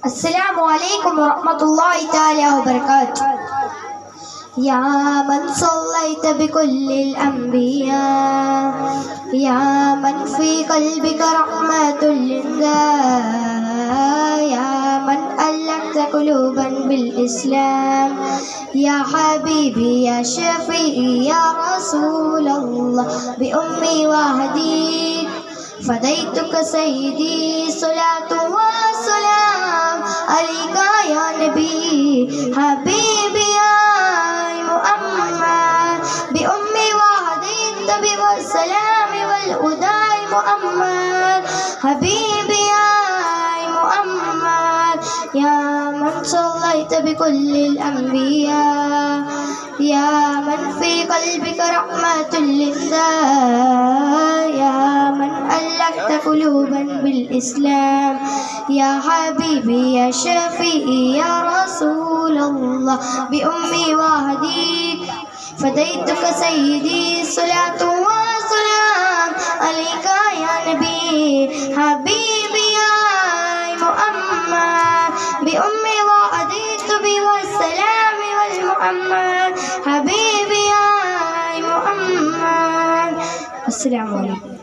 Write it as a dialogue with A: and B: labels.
A: السلام عليكم ورحمة الله تعالى وبركاته. يا من صليت بكل الأنبياء، يا من في قلبك رحمة لله، يا من ألفت قلوبا بالإسلام، يا حبيبي يا شفيعي يا رسول الله، بأمي وهديك فديتك سيدي، صلاة وسلام عليك يا نبي حبيبي يا محمد، بأمي وهديت بالسلام والهدى محمد، حبيبي يا محمد. يا من صليت بكل الأنبياء، يا من في قلبك رحمة لله، يا من ألفت قلوبا بالإسلام، يا حبيبي يا شفيعي يا رسول الله، بأمي وهديك فديتك سيدي، صلاة وسلام عليك يا نبي حبيبي يا محمد، بأمي وهديت بالسلام والمحمد، حبيبي يا محمد. السلام عليكم.